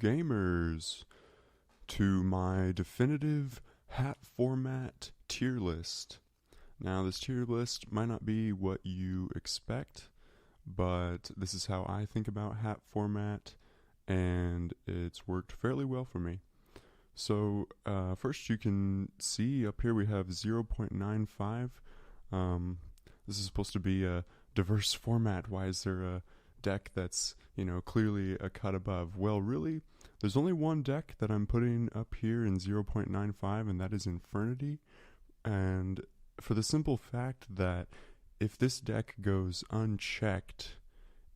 gamers, to my definitive hat format tier list. Now, this tier list might not be what you expect, but this is how I think about hat format, and it's worked fairly well for me. So, first you can see up here we have 0.95. This is supposed to be a diverse format. Why is there a deck that's, clearly a cut above? Well, really, there's only one deck that I'm putting up here in 0.95, and that is Infernity. And for the simple fact that if this deck goes unchecked,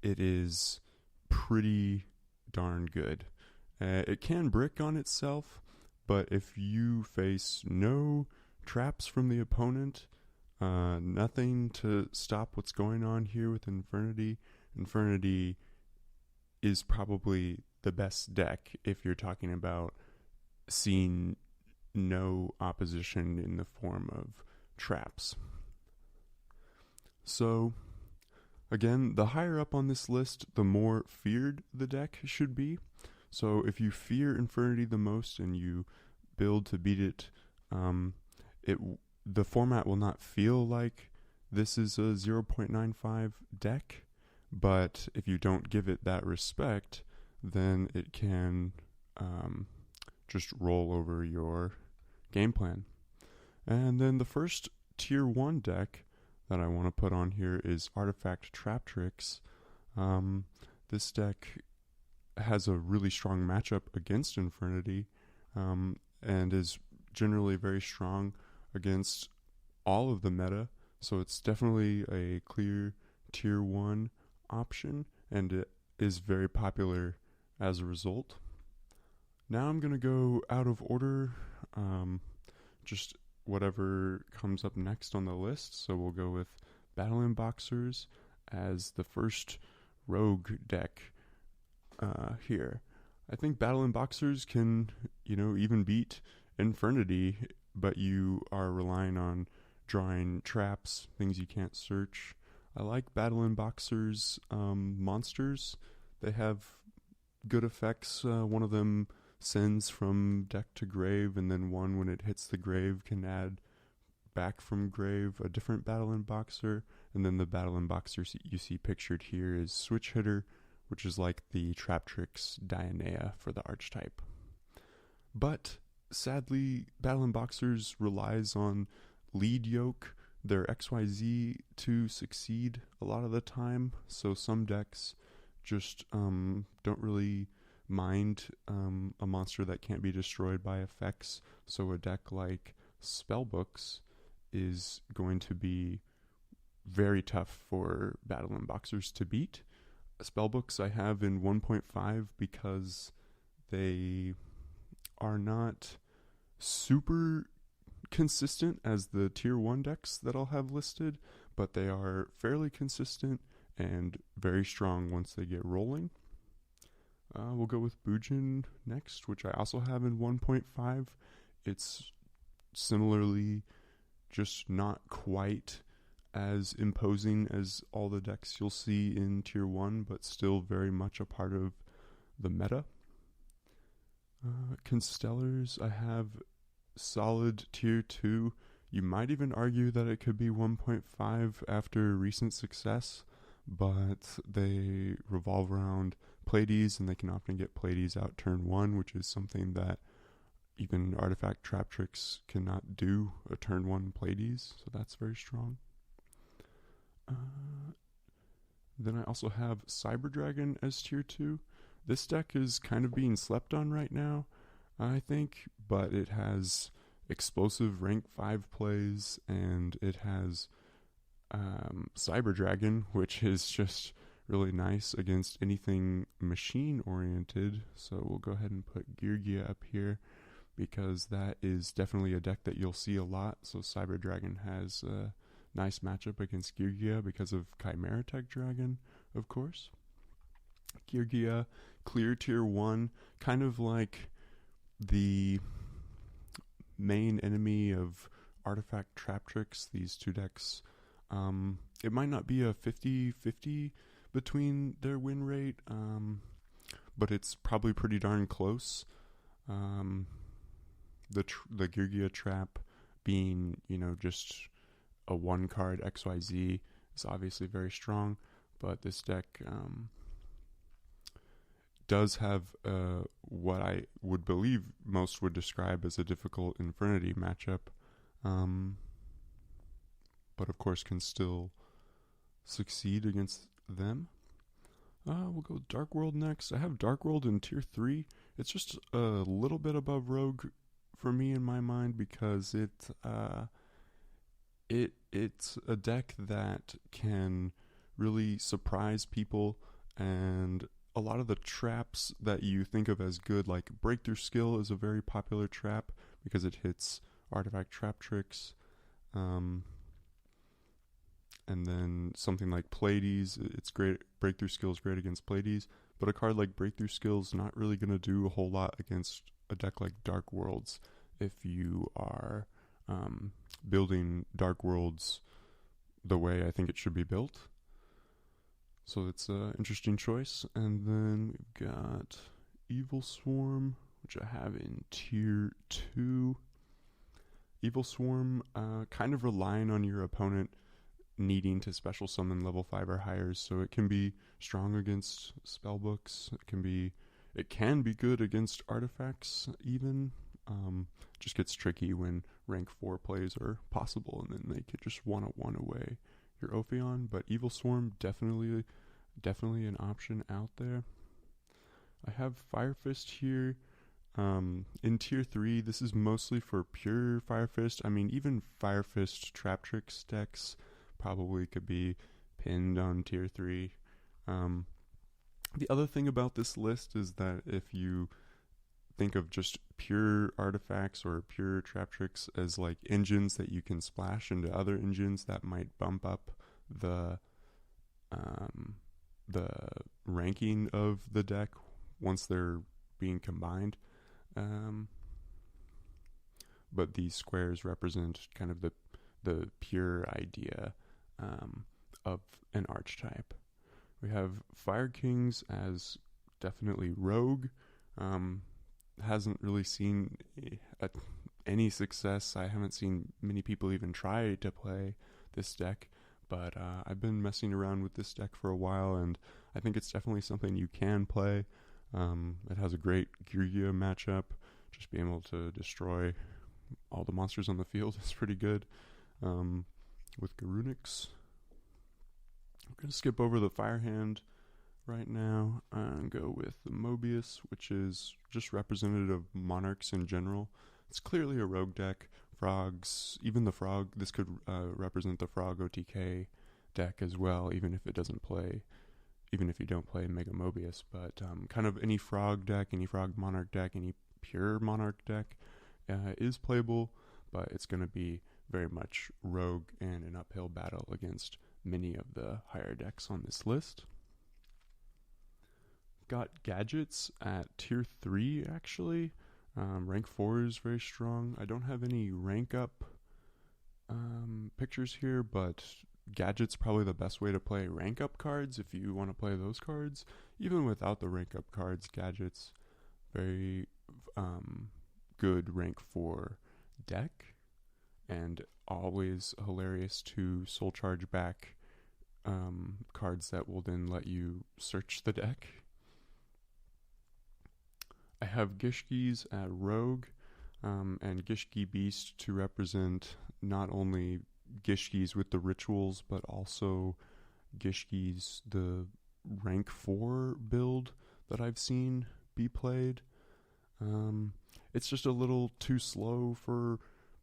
it is pretty darn good. It can brick on itself, but if you face no traps from the opponent, nothing to stop what's going on here with Infernity, Infernity is probably the best deck if you're talking about seeing no opposition in the form of traps. So, again, the higher up on this list, the more feared the deck should be. So if you fear Infernity the most and you build to beat it, the format will not feel like this is a 0.95 deck, but if you don't give it that respect, then it can just roll over your game plan. And then the first tier 1 deck that I want to put on here is Artifact Trap Tricks. This deck has a really strong matchup against Infernity, and is generally very strong against all of the meta, so it's definitely a clear tier 1 option, and it is very popular as a result. Now I'm going to go out of order, just whatever comes up next on the list. So we'll go with Battling Boxers as the first rogue deck here. I think Battling Boxers can, even beat Infernity, but you are relying on drawing traps, things you can't search. I like Battling Boxers monsters. They have good effects. One of them sends from deck to grave, and then one, when it hits the grave, can add back from grave a different Battling Boxer. And then the Battling Boxer you see pictured here is Switch Hitter, which is like the Trap Tricks Dionea for the archetype. But sadly, Battling Boxers relies on lead yoke, their XYZ, to succeed a lot of the time. So some decks just don't really mind a monster that can't be destroyed by effects. So a deck like Spellbooks is going to be very tough for Battling Boxers to beat. Spellbooks I have in 1.5 because they are not super consistent as the tier 1 decks that I'll have listed, but they are fairly consistent and very strong once they get rolling. We'll go with Bujin next, which I also have in 1.5. It's similarly just not quite as imposing as all the decks you'll see in tier 1, but still very much a part of the meta. Constellars I have solid tier 2. You might even argue that it could be 1.5 after recent success, but they revolve around Pleiades, and they can often get Pleiades out turn 1, which is something that even Artifact Trap Tricks cannot do, a turn 1 Pleiades, so that's very strong. Then I also have Cyber Dragon as tier 2. This deck is kind of being slept on right now, I think, but it has explosive rank 5 plays, and it has Cyber Dragon, which is just really nice against anything machine oriented. So we'll go ahead and put Geargia up here because that is definitely a deck that you'll see a lot. So Cyber Dragon has a nice matchup against Geargia because of Chimera Tech Dragon, of course. Geargia, clear tier 1, kind of like the main enemy of Artifact Trap Tricks. These two decks, it might not be a 50-50 between their win rate, but it's probably pretty darn close. Um, the Gigia trap being, just a one card XYZ is obviously very strong, but this deck does have what I would believe most would describe as a difficult Infernity matchup, but of course can still succeed against them. We'll go Dark World next. I have Dark World in tier 3. It's just a little bit above Rogue for me in my mind because it's a deck that can really surprise people, and a lot of the traps that you think of as good, like Breakthrough Skill is a very popular trap because it hits artifact trap tricks. And then something like Pleiades, it's great. Breakthrough Skill is great against Pleiades, but a card like Breakthrough Skill is not really going to do a whole lot against a deck like Dark Worlds if you are building Dark Worlds the way I think it should be built. So it's an interesting choice. And then we've got Evil Swarm, which I have in tier 2. Evil Swarm, kind of relying on your opponent needing to special summon level 5 or higher, so it can be strong against spellbooks. It can be good against artifacts even. Just gets tricky when rank 4 plays are possible, and then they could just one away your Ophion. But Evil Swarm, definitely an option out there. I have Fire Fist here. In tier 3, this is mostly for pure Fire Fist. I mean, even Fire Fist Trap Tricks decks probably could be pinned on tier 3. The other thing about this list is that if you think of just pure artifacts or pure trap tricks as like engines that you can splash into other engines, that might bump up the ranking of the deck once they're being combined. But these squares represent kind of the pure idea of an archetype. We have Fire Kings as definitely Rogue. Hasn't really seen any success. I haven't seen many people even try to play this deck, but I've been messing around with this deck for a while, and I think it's definitely something you can play. It has a great Gigia matchup. Just being able to destroy all the monsters on the field is pretty good. With Garunix, I'm going to skip over the Fire Hand right now and go with the Mobius, which is just representative of Monarchs in general. It's clearly a rogue deck. Frogs, even the Frog, this could represent the Frog OTK deck as well, even if you don't play Mega Mobius. But kind of any Frog deck, any Frog Monarch deck, any pure Monarch deck is playable, but it's going to be very much rogue and an uphill battle against many of the higher decks on this list. Got Gadgets at tier 3 actually. Rank 4 is very strong. I don't have any rank up pictures here, but Gadget's probably the best way to play rank up cards if you want to play those cards. Even without the rank up cards, Gadget's very good rank 4 deck, and always hilarious to soul charge back cards that will then let you search the deck. I have Gishkis at Rogue, and Gishki Beast to represent not only Gishkis with the rituals, but also Gishkis, the rank 4 build that I've seen be played. It's just a little too slow for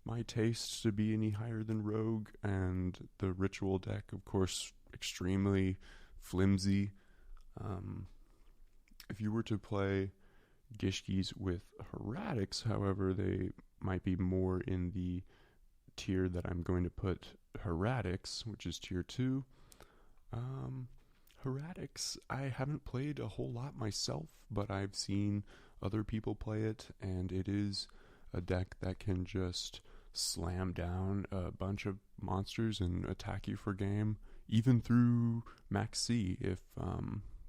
my taste to be any higher than Rogue, and the ritual deck, of course, extremely flimsy. If you were to play Gishkis with Heretics, however, they might be more in the tier that I'm going to put Heretics, which is tier 2. Heretics, I haven't played a whole lot myself, but I've seen other people play it, and it is a deck that can just slam down a bunch of monsters and attack you for game, even through Max C if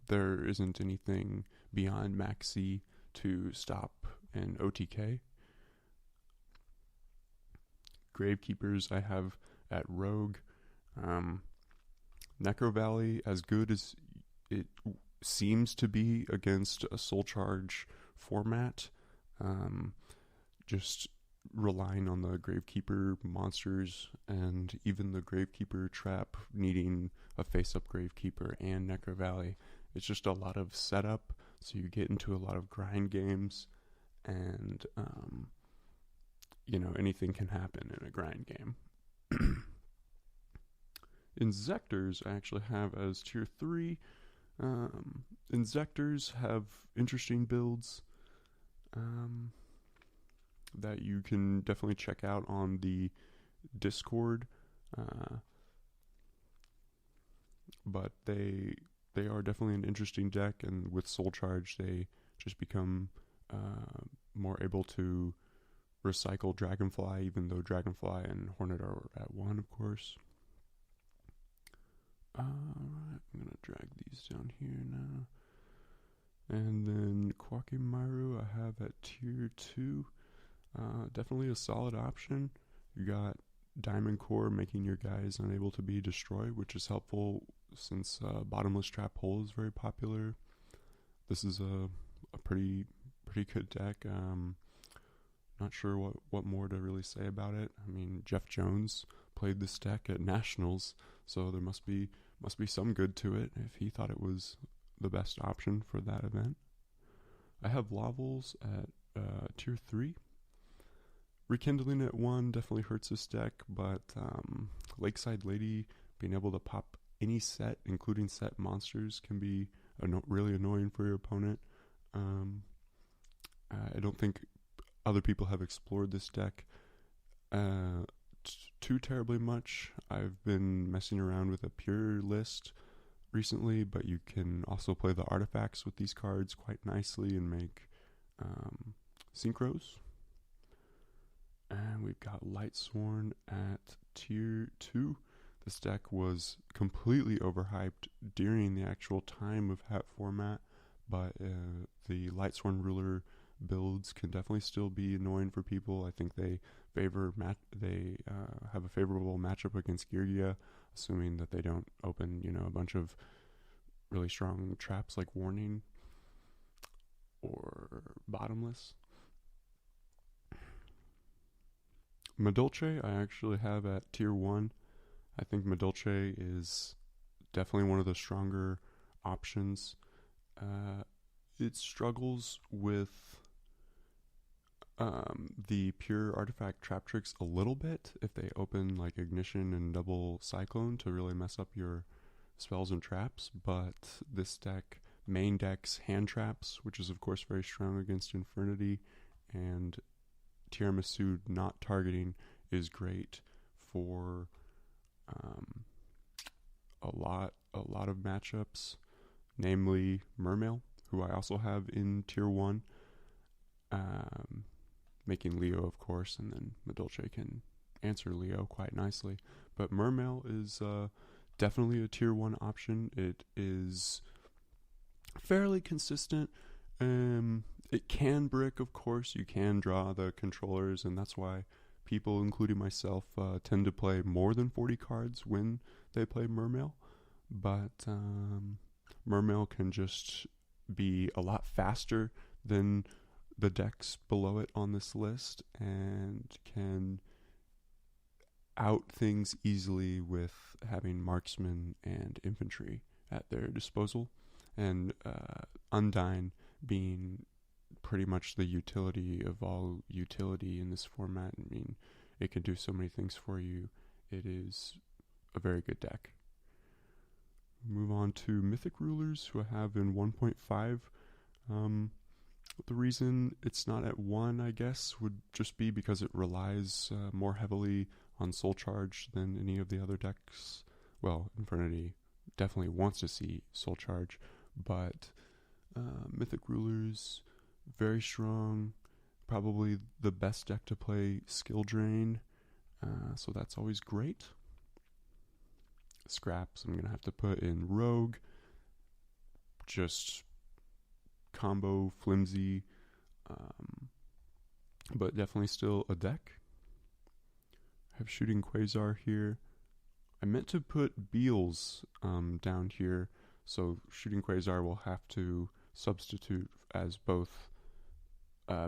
there isn't anything beyond Maxi to stop an OTK. Gravekeepers I have at Rogue. Necro Valley, as good as it seems to be against a Soul Charge format, just relying on the Gravekeeper monsters and even the Gravekeeper trap needing a face-up Gravekeeper and Necro Valley. It's just a lot of setup, so you get into a lot of grind games, and anything can happen in a grind game. Inzectors I actually have as tier 3. Inzectors have interesting builds that you can definitely check out on the Discord, but they are definitely an interesting deck, and with Soul Charge they just become more able to recycle Dragonfly, even though Dragonfly and Hornet are at 1, of course. Alright, I'm going to drag these down here now. And then Kwakimaru I have at tier 2. Definitely a solid option. You got Diamond Core making your guys unable to be destroyed, which is helpful since Bottomless Trap Hole is very popular. This is a pretty good deck. Not sure what more to really say about it. I mean, Jeff Jones played this deck at Nationals, so there must be some good to it if he thought it was the best option for that event. I have Lavels at tier 3. Rekindling at 1 definitely hurts this deck, but Lakeside Lady being able to pop any set, including set monsters, can be really annoying for your opponent. I don't think other people have explored this deck too terribly much. I've been messing around with a pure list recently, but you can also play the artifacts with these cards quite nicely and make synchros. And we've got Lightsworn at tier 2. This deck was completely overhyped during the actual time of hat format, but the Lightsworn Ruler builds can definitely still be annoying for people. I think they have a favorable matchup against Girgia, assuming that they don't open a bunch of really strong traps like Warning or Bottomless. Madolche I actually have at tier 1. I think Madolche is definitely one of the stronger options. It struggles with the pure artifact trap tricks a little bit if they open like Ignition and double Cyclone to really mess up your spells and traps, but this deck main decks hand traps, which is of course very strong against Infernity, and Tiramisu not targeting is great for a lot of matchups, namely Mermail, who I also have in tier 1, making Leo of course, and then Madolche can answer Leo quite nicely. But Mermail is definitely a tier 1 option. It is fairly consistent. It can brick, of course. You can draw the controllers, and that's why people, including myself, tend to play more than 40 cards when they play Mermail. But Mermail can just be a lot faster than the decks below it on this list, and can out things easily with having marksman and infantry at their disposal, and Undyne being pretty much the utility of all utility in this format. I mean, it can do so many things for you. It is a very good deck. Move on to Mythic Rulers, who I have in 1.5. The reason it's not at 1, I guess, would just be because it relies more heavily on Soul Charge than any of the other decks. Well, Infernity definitely wants to see Soul Charge, but Mythic Rulers, very strong, probably the best deck to play Skill Drain, so that's always great. Scraps I'm going to have to put in Rogue. just combo flimsy, but definitely still a deck. I have Shooting Quasar here. I meant to put Beals down here, so Shooting Quasar will have to substitute as both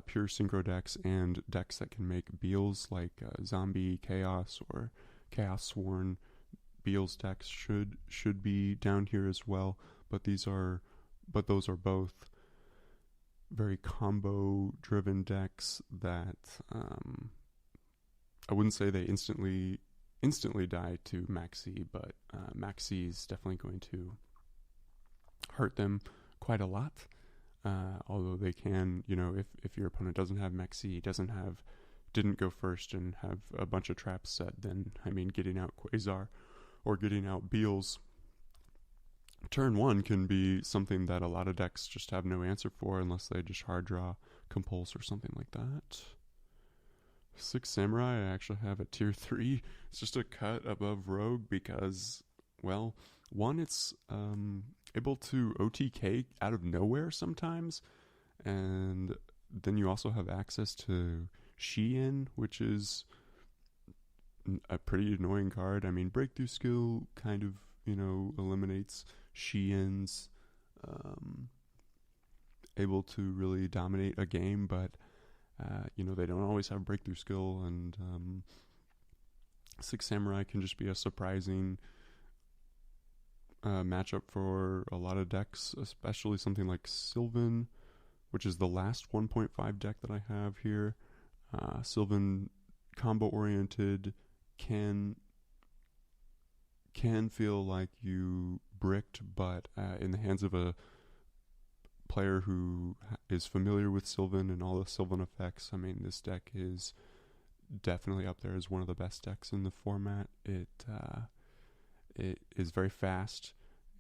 pure synchro decks and decks that can make Beals, like Zombie Chaos or Chaos Sworn. Beals decks should be down here as well, but those are both very combo driven decks that I wouldn't say they instantly die to Maxi, but Maxi is definitely going to hurt them quite a lot. Although they can, if your opponent doesn't have Maxi, didn't go first and have a bunch of traps set, then getting out Quasar or getting out Beals turn one can be something that a lot of decks just have no answer for unless they just hard draw Compulse or something like that. Six Samurai I actually have at tier 3. It's just a cut above Rogue because, well, one, it's able to OTK out of nowhere sometimes, and then you also have access to Shein, which is a pretty annoying card. Breakthrough Skill kind of, eliminates Shein's able to really dominate a game, but they don't always have Breakthrough Skill, and Six Samurai can just be a surprising matchup for a lot of decks, especially something like Sylvan, which is the last 1.5 deck that I have here. Sylvan, combo oriented, can feel like you bricked, but in the hands of a player who is familiar with Sylvan and all the Sylvan effects, this deck is definitely up there as one of the best decks in the format. It is very fast.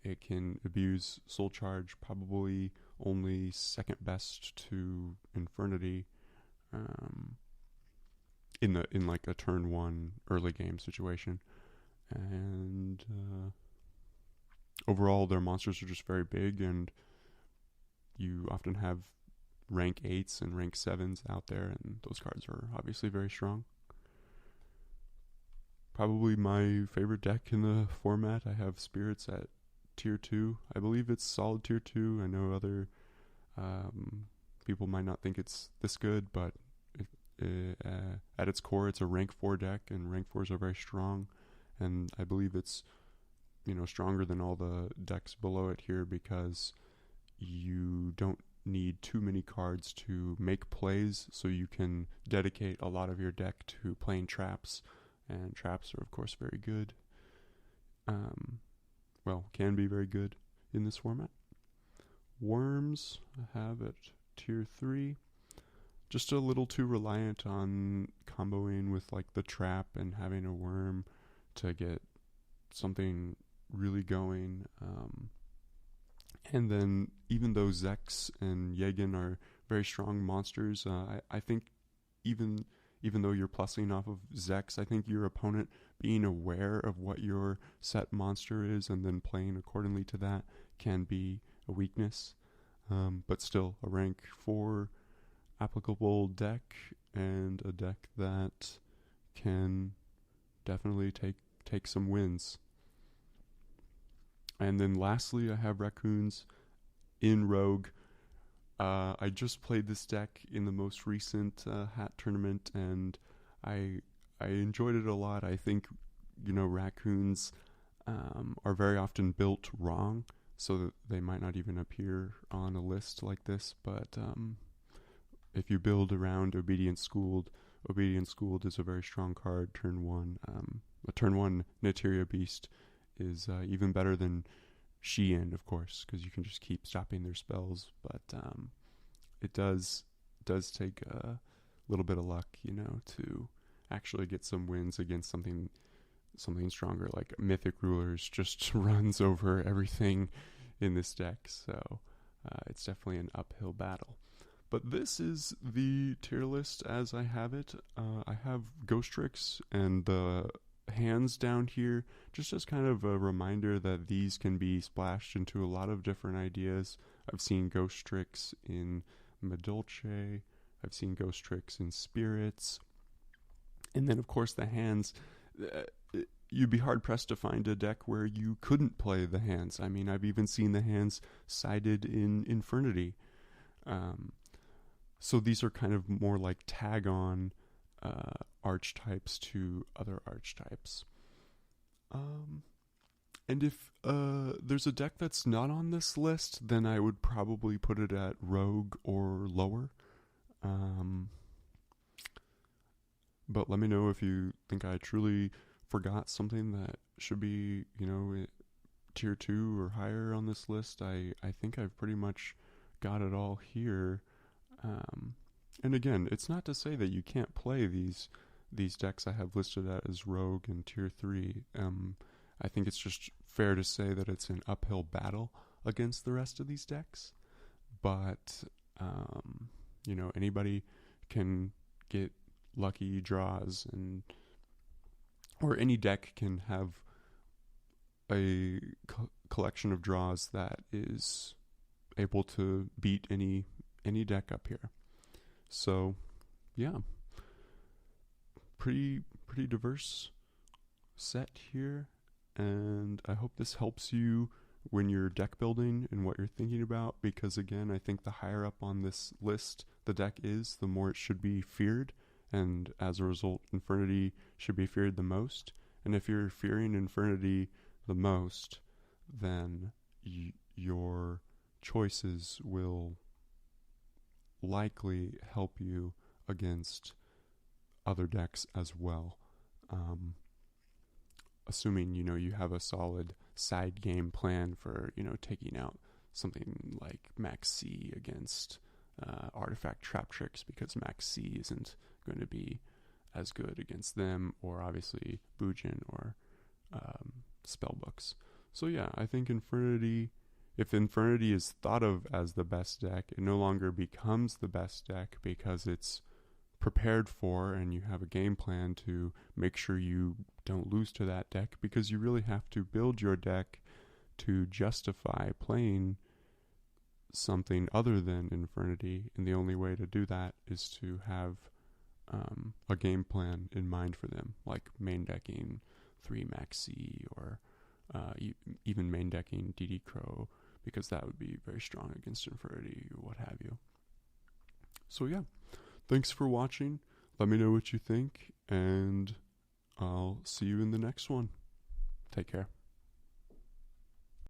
It can abuse Soul Charge, probably only second best to Infernity in like a turn one early game situation. And overall, their monsters are just very big, and you often have rank 8s and rank 7s out there, and those cards are obviously very strong. Probably my favorite deck in the format. I have Spirits at tier 2. I believe it's solid tier 2. I know other people might not think it's this good, but at its core, it's a rank 4 deck, and rank 4s are very strong. And I believe it's, stronger than all the decks below it here because you don't need too many cards to make plays, so you can dedicate a lot of your deck to playing traps, and traps are of course very good. Can be very good in this format. Worms I have at tier 3. Just a little too reliant on comboing with like the trap and having a worm to get something really going. And then even though Zex and Yegin are very strong monsters, I think even though you're plussing off of Zex, I think your opponent being aware of what your set monster is and then playing accordingly to that can be a weakness. But still, a rank 4 applicable deck, and a deck that can definitely take some wins. And then lastly, I have Raccoons in Rogue. I just played this deck in the most recent Hat tournament, and I enjoyed it a lot. I think, Raccoons are very often built wrong, so that they might not even appear on a list like this, but if you build around Obedient Schooled is a very strong card turn 1. A turn 1 Neteria Beast is even better than Shein, of course, because you can just keep stopping their spells, but it does take a little bit of luck, to actually get some wins against something stronger. Like Mythic Rulers just runs over everything in this deck, so it's definitely an uphill battle. But this is the tier list as I have it. I have Ghost Tricks and the hands down here, just as kind of a reminder that these can be splashed into a lot of different ideas. I've seen ghost tricks in Medolce. I've seen ghost tricks in spirits. And then, of course, the hands. You'd be hard-pressed to find a deck where you couldn't play the hands. I mean, I've even seen the hands cited in Infernity. So these are kind of more like tag-on archetypes to other archetypes. And if there's a deck that's not on this list, then I would probably put it at Rogue or lower. But let me know if you think I truly forgot something that should be, tier 2 or higher on this list. I think I've pretty much got it all here. And again, it's not to say that you can't play these decks I have listed as Rogue and tier 3. I think it's just fair to say that it's an uphill battle against the rest of these decks. But, anybody can get lucky draws, or any deck can have a collection of draws that is able to beat any deck up here. So, yeah, pretty diverse set here, and I hope this helps you when you're deck building and what you're thinking about, because again, I think the higher up on this list the deck is, the more it should be feared, and as a result, Infernity should be feared the most. And if you're fearing Infernity the most, then your choices will likely help you against other decks as well. Assuming, you have a solid side game plan for, taking out something like Max C against Artifact Trap Tricks, because Max C isn't going to be as good against them, or obviously Bujin or Spellbooks. So yeah, I think if Infernity is thought of as the best deck, it no longer becomes the best deck because it's prepared for and you have a game plan to make sure you don't lose to that deck, because you really have to build your deck to justify playing something other than Infernity, and the only way to do that is to have a game plan in mind for them, like main decking 3 Maxi, or even main decking DD Crow, because that would be very strong against Infernity or what have you. So yeah, thanks for watching. Let me know what you think, and I'll see you in the next one. Take care.